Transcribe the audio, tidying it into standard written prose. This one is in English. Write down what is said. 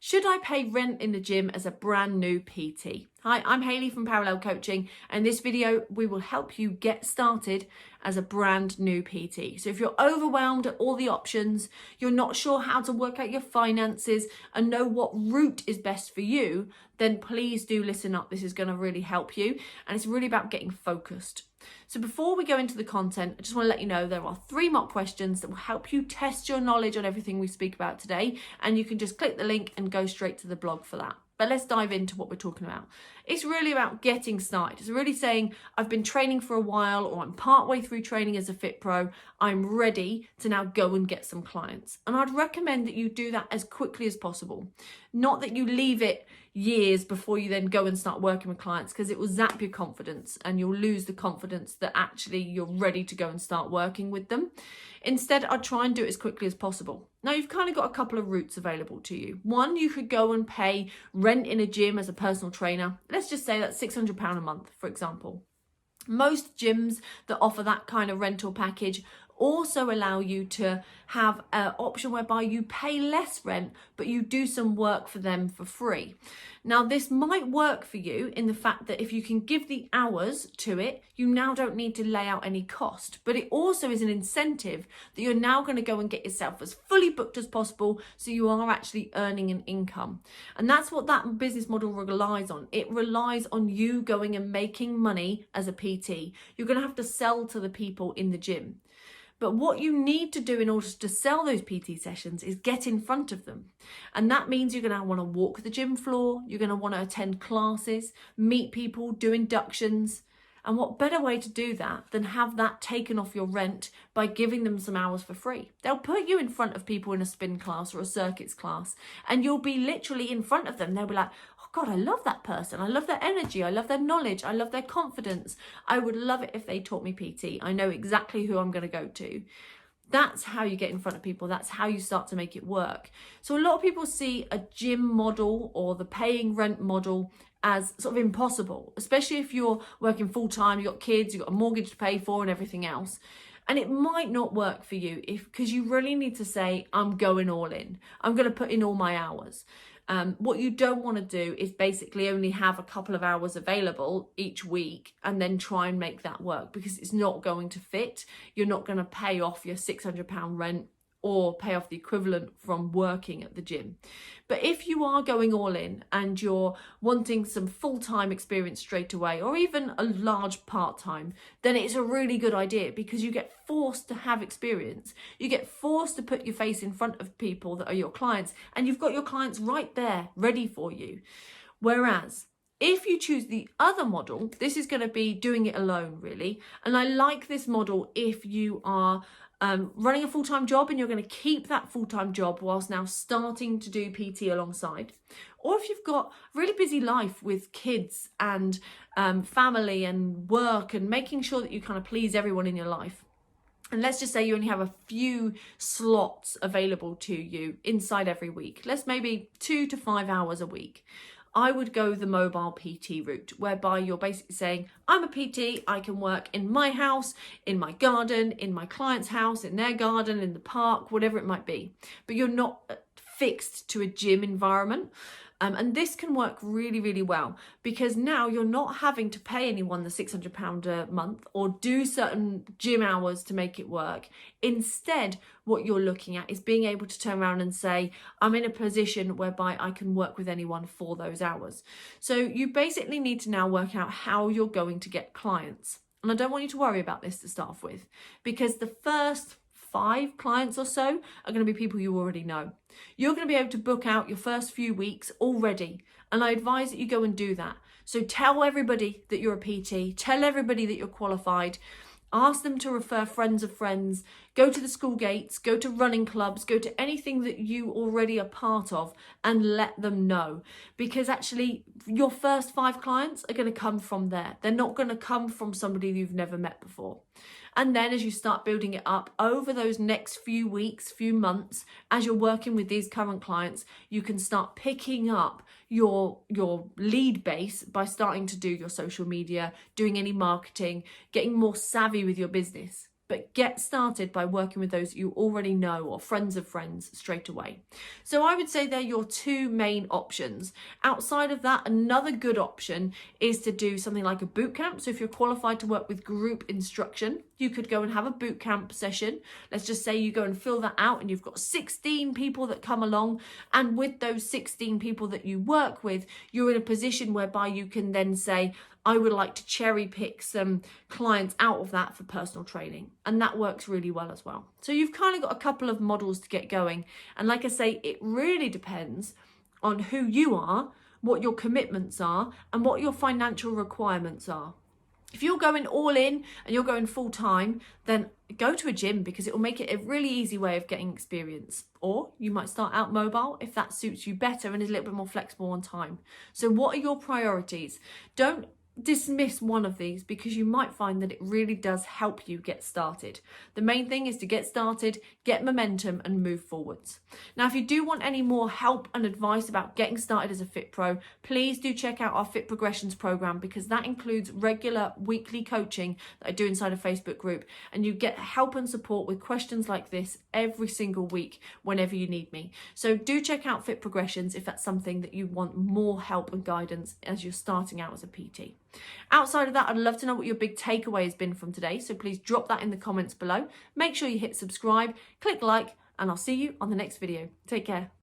Should I pay rent in the gym as a brand new PT? Hi, I'm Hayley from Parallel Coaching, and in this video we will help you get started as a brand new PT. So if you're overwhelmed at all the options, you're not sure how to work out your finances and know what route is best for you, then please do listen up. This is going to really help you, and it's really about getting focused. So before we go into the content, I just want to let you know there are 3 mock questions that will help you test your knowledge on everything we speak about today, and you can just click the link and go straight to the blog for that. But let's dive into what we're talking about. It's really about getting started. It's really saying, I've been training for a while, or I'm partway through training as a FITPRO. I'm ready to now go and get some clients. And I'd recommend that you do that as quickly as possible. Not that you leave it years before you then go and start working with clients, because it will zap your confidence and you'll lose the confidence that actually you're ready to go and start working with them. Instead, I'd try and do it as quickly as possible. Now, you've kind of got a couple of routes available to you. One, you could go and pay rent in a gym as a personal trainer. Let's just say that's £600 a month, for example. Most gyms that offer that kind of rental package also allow you to have an option whereby you pay less rent, but you do some work for them for free. Now, this might work for you in the fact that if you can give the hours to it, you now don't need to lay out any cost. But it also is an incentive that you're now going to go and get yourself as fully booked as possible, so you are actually earning an income. And that's what that business model relies on. It relies on you going and making money as a PT. You're going to have to sell to the people in the gym. But what you need to do in order to sell those PT sessions is get in front of them. And that means you're going to want to walk the gym floor, you're going to want to attend classes, meet people, do inductions. And what better way to do that than have that taken off your rent by giving them some hours for free? They'll put you in front of people in a spin class or a circuits class, and you'll be literally in front of them. They'll be like, oh God, I love that person. I love their energy. I love their knowledge. I love their confidence. I would love it if they taught me PT. I know exactly who I'm going to go to. That's how you get in front of people. That's how you start to make it work. So a lot of people see a gym model or the paying rent model as sort of impossible, especially if you're working full time, you've got kids, you've got a mortgage to pay for and everything else. And it might not work for you because you really need to say, I'm going all in. I'm going to put in all my hours. What you don't want to do is basically only have a couple of hours available each week and then try and make that work, because it's not going to fit. You're not going to pay off your £600 rent or pay off the equivalent from working at the gym. But if you are going all in and you're wanting some full-time experience straight away, or even a large part-time, then it's a really good idea, because you get forced to have experience. You get forced to put your face in front of people that are your clients, and you've got your clients right there ready for you. Whereas if you choose the other model, this is going to be doing it alone, really. And I like this model if you are running a full-time job and you're going to keep that full-time job whilst now starting to do PT alongside. Or if you've got a really busy life with kids and family and work and making sure that you kind of please everyone in your life. And let's just say you only have a few slots available to you inside every week. Let's maybe 2 to 5 hours a week. I would go the mobile PT route, whereby you're basically saying, I'm a PT, I can work in my house, in my garden, in my client's house, in their garden, in the park, whatever it might be. But you're not fixed to a gym environment. And this can work really, really well, because now you're not having to pay anyone the £600 a month or do certain gym hours to make it work. Instead, what you're looking at is being able to turn around and say, I'm in a position whereby I can work with anyone for those hours. So you basically need to now work out how you're going to get clients. And I don't want you to worry about this to start off with, because the first 5 clients or so are going to be people you already know. You're going to be able to book out your first few weeks already, and I advise that you go and do that. So tell everybody that you're a PT, tell everybody that you're qualified, ask them to refer friends of friends, go to the school gates, go to running clubs, go to anything that you already are part of, and let them know. Because actually your first 5 clients are going to come from there. They're not going to come from somebody you've never met before. And then as you start building it up over those next few weeks, few months, as you're working with these current clients, you can start picking up your lead base by starting to do your social media, doing any marketing, getting more savvy with your business. but get started by working with those you already know or friends of friends straight away. So I would say they're your two main options. Outside of that, another good option is to do something like a boot camp. So if you're qualified to work with group instruction, you could go and have a boot camp session. Let's just say you go and fill that out and you've got 16 people that come along, and with those 16 people that you work with, you're in a position whereby you can then say, I would like to cherry pick some clients out of that for personal training. And that works really well as well. So you've kind of got a couple of models to get going. And like I say, it really depends on who you are, what your commitments are, and what your financial requirements are. If you're going all in and you're going full time, then go to a gym, because it will make it a really easy way of getting experience. Or you might start out mobile if that suits you better and is a little bit more flexible on time. So what are your priorities? Don't dismiss one of these, because you might find that it really does help you get started. The main thing is to get started, get momentum, and move forwards. Now, if you do want any more help and advice about getting started as a Fit Pro, please do check out our Fit Progressions program, because that includes regular weekly coaching that I do inside a Facebook group, and you get help and support with questions like this every single week whenever you need me. So do check out Fit Progressions if that's something that you want more help and guidance as you're starting out as a PT. Outside of that, I'd love to know what your big takeaway has been from today, so please drop that in the comments below. Make sure you hit subscribe, click like, and I'll see you on the next video. Take care.